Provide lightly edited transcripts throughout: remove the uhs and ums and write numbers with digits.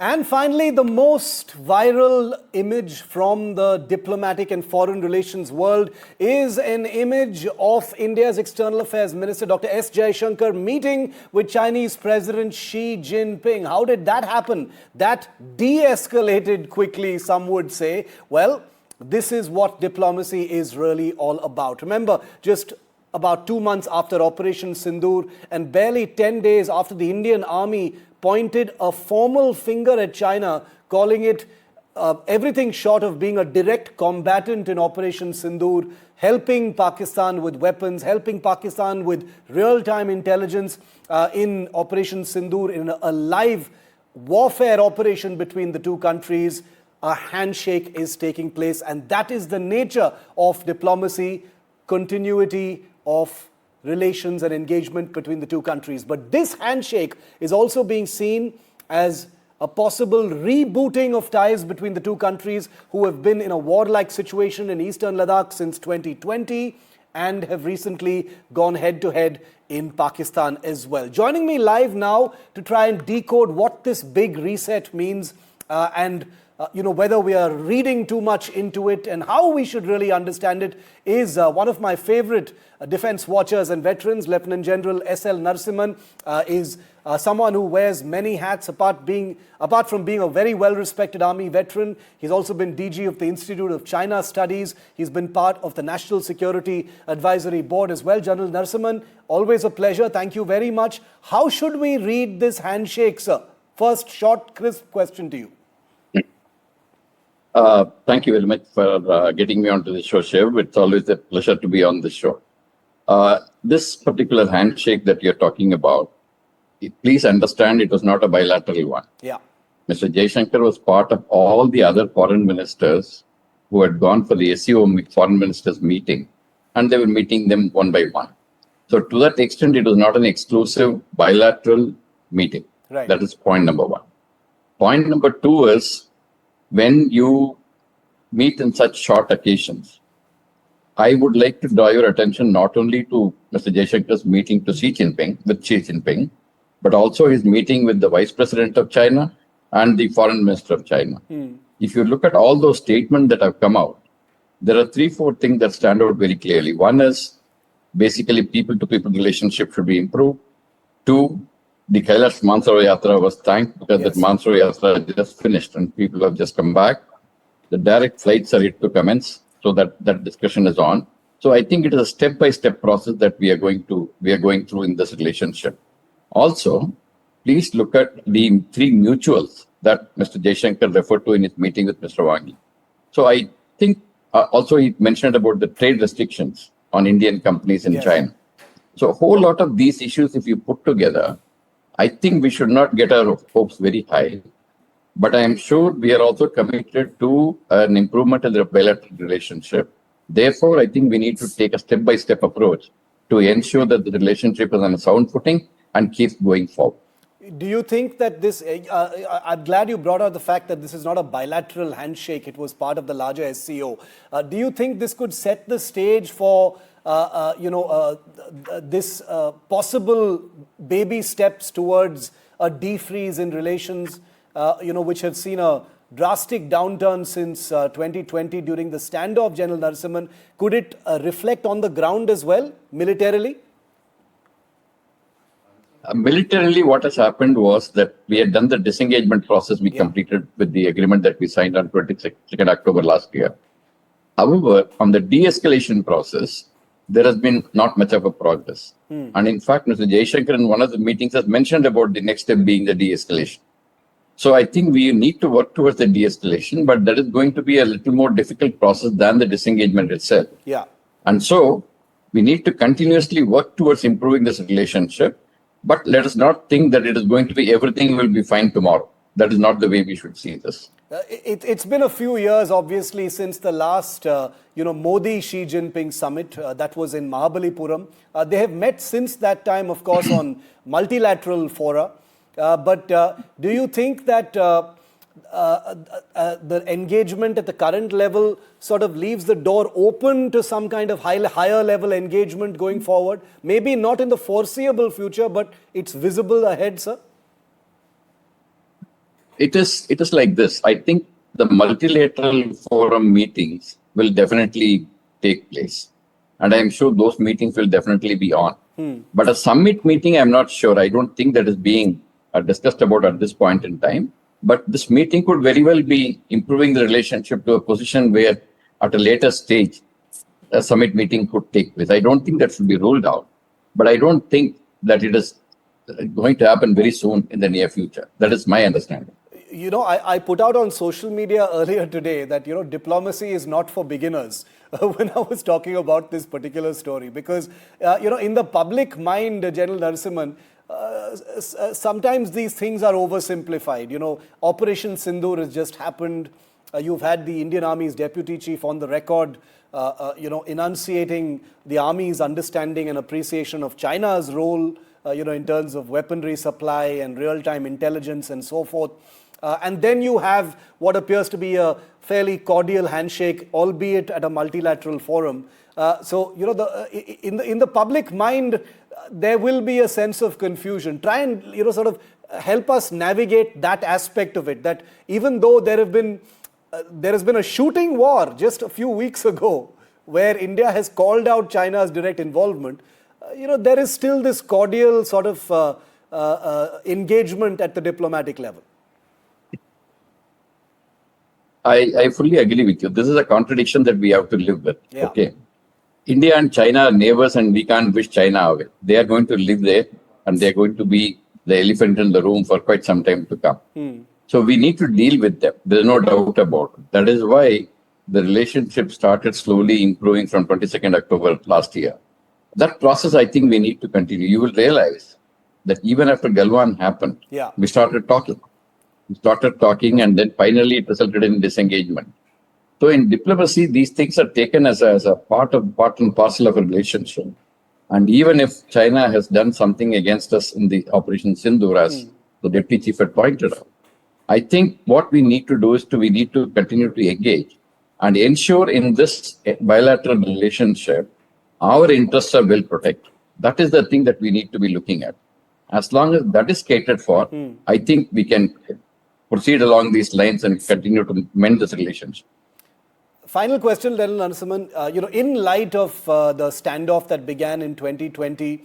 And finally, the most viral image from the diplomatic and foreign relations world is an image of India's External Affairs Minister Dr. S Jaishankar meeting with Chinese President Xi Jinping. How did that happen? That de-escalated quickly, some would say. Well, this is what diplomacy is really all about. Remember, just about 2 months after Operation Sindoor and barely 10 days after the Indian Army pointed a formal finger at China, calling it everything short of being a direct combatant in Operation Sindoor, helping Pakistan with weapons, helping Pakistan with real-time intelligence in Operation Sindoor, in a live warfare operation between the two countries. A handshake is taking place, and that is the nature of diplomacy, continuity of relations and engagement between the two countries. But this handshake is also being seen as a possible rebooting of ties between the two countries, who have been in a warlike situation in eastern Ladakh since 2020 and have recently gone head-to-head in Pakistan as well. Joining me live now to try and decode what this big reset means and whether we are reading too much into it and how we should really understand it is one of my favorite defense watchers and veterans. Lieutenant General SL Narasimhan is someone who wears many hats, apart from being a very well-respected army veteran. He's also been DG of the Institute of China Studies. He's been part of the National Security Advisory Board as well. General Narasimhan, always a pleasure. Thank you very much. How should we read this handshake, sir? First, short, crisp question to you. Thank you very much for getting me onto the show, Shiv. It's always a pleasure to be on the show. This particular handshake that you're talking about, please understand it was not a bilateral one. Yeah. Mr. Jaishankar was part of all the other foreign ministers who had gone for the SEO foreign ministers meeting, and they were meeting them one by one. So to that extent, it was not an exclusive bilateral meeting. Right. That is point number one. Point number two is, when you meet in such short occasions, I would like to draw your attention not only to Mr. Jaishankar's meeting with Xi Jinping, but also his meeting with the Vice President of China and the Foreign Minister of China. If you look at all those statements that have come out, there are 3-4 things that stand out very clearly. One is basically people-to-people relationship should be improved. 2, the Kailash Mansaro Yatra was thanked because that Mansaro Yatra just finished and people have just come back. The direct flights are yet to commence, so that discussion is on. So I think it is a step-by-step process that we are going through in this relationship. Also, please look at the 3 mutuals that Mr. Jaishankar referred to in his meeting with Mr. Wang Yi. So I think also he mentioned about the trade restrictions on Indian companies in China. So a whole lot of these issues, if you put together, I think we should not get our hopes very high, but I am sure we are also committed to an improvement in the bilateral relationship. Therefore, I think we need to take a step-by-step approach to ensure that the relationship is on a sound footing and keeps going forward. Do you think that this, I'm glad you brought out the fact that this is not a bilateral handshake, it was part of the larger SCO. Do you think this could set the stage for this possible baby steps towards a defreeze in relations, which have seen a drastic downturn since 2020 during the standoff, General Narasimhan? Could it reflect on the ground as well, militarily? Militarily, what has happened was that we had done the disengagement process we completed with the agreement that we signed on 22nd October last year. However, on the de-escalation process, there has been not much of a progress. And in fact, Mr. Jaishankar in one of the meetings has mentioned about the next step being the de-escalation. So I think we need to work towards the de-escalation, but that is going to be a little more difficult process than the disengagement itself. Yeah. And so we need to continuously work towards improving this relationship, but let us not think that it is going to be everything will be fine tomorrow. That is not the way we should see this. It's been a few years, obviously, since the last, Modi-Xi Jinping summit that was in Mahabalipuram. They have met since that time, of course, on multilateral fora. But do you think that the engagement at the current level sort of leaves the door open to some kind of higher level engagement going forward? Maybe not in the foreseeable future, but it's visible ahead, sir? it is like this. I think the multilateral forum meetings will definitely take place. And I'm sure those meetings will definitely be on. But a summit meeting, I'm not sure. I don't think that is being discussed about at this point in time. But this meeting could very well be improving the relationship to a position where at a later stage, a summit meeting could take place. I don't think that should be ruled out. But I don't think that it is going to happen very soon in the near future. That is my understanding. You know, I put out on social media earlier today that, you know, diplomacy is not for beginners when I was talking about this particular story. Because, you know, in the public mind, General Narasimhan, sometimes these things are oversimplified. You know, Operation Sindoor has just happened. You've had the Indian Army's deputy chief on the record, you know, enunciating the Army's understanding and appreciation of China's role, you know, in terms of weaponry supply and real-time intelligence and so forth. And then you have what appears to be a fairly cordial handshake, albeit at a multilateral forum. So, you know, in the public mind, there will be a sense of confusion. Try and, you know, sort of help us navigate that aspect of it, that even though there has been a shooting war just a few weeks ago where India has called out China's direct involvement, you know, there is still this cordial sort of engagement at the diplomatic level. I fully agree with you. This is a contradiction that we have to live with. Yeah. Okay. India and China are neighbors and we can't wish China away. They are going to live there and they're going to be the elephant in the room for quite some time to come. So we need to deal with them. There's no doubt about it. That is why the relationship started slowly improving from 22nd October last year. That process, I think we need to continue. You will realize that even after Galwan happened, we started talking. We started talking and then finally it resulted in disengagement. So in diplomacy, these things are taken as a part and parcel of a relationship. And even if China has done something against us in the Operation Sindoor, as the Deputy Chief had pointed out, I think what we need to do is we need to continue to engage and ensure in this bilateral relationship, our interests are well protected. That is the thing that we need to be looking at. As long as that is catered for, I think we can proceed along these lines and continue to mend this relationship. Final question, General Narasimhan. You know, in light of the standoff that began in 2020,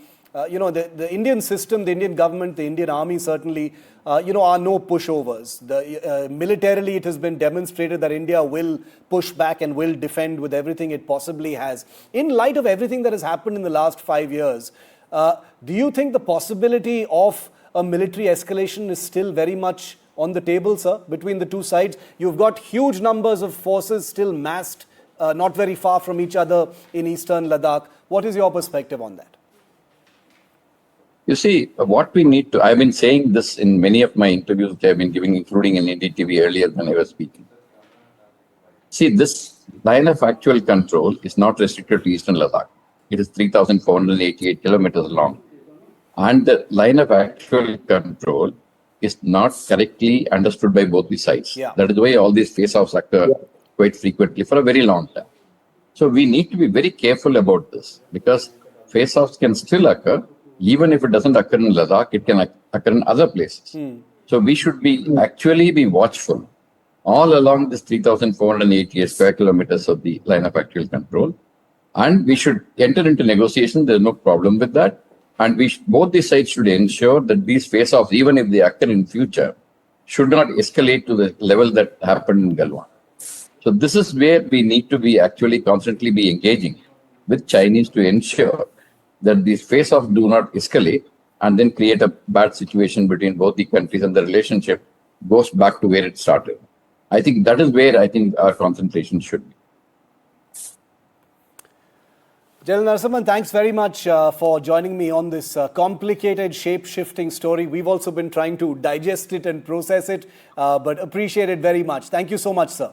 you know, the Indian system, the Indian government, the Indian army certainly, you know, are no pushovers. Militarily, it has been demonstrated that India will push back and will defend with everything it possibly has. In light of everything that has happened in the last 5 years, do you think the possibility of a military escalation is still very much on the table, sir, between the two sides? You've got huge numbers of forces still massed, not very far from each other in eastern Ladakh. What is your perspective on that? You see, what we need to, I've been saying this in many of my interviews that I've been giving, including in NDTV earlier when I was speaking. See, this line of actual control is not restricted to eastern Ladakh. It is 3,488 kilometers long. And the line of actual control is not correctly understood by both the sides. That is why all these face-offs occur quite frequently for a very long time. So we need to be very careful about this because face-offs can still occur. Even if it doesn't occur in Ladakh, it can occur in other places. So we should actually be watchful all along this 3,488 square kilometers of the line of actual control. And we should enter into negotiation. There's no problem with that. And both the sides should ensure that these face-offs, even if they occur in future, should not escalate to the level that happened in Galwan. So this is where we need to be actually constantly be engaging with Chinese to ensure that these face-offs do not escalate and then create a bad situation between both the countries and the relationship goes back to where it started. I think that is where I think our concentration should be. General Narasimhan, thanks very much for joining me on this complicated, shape-shifting story. We've also been trying to digest it and process it, but appreciate it very much. Thank you so much, sir.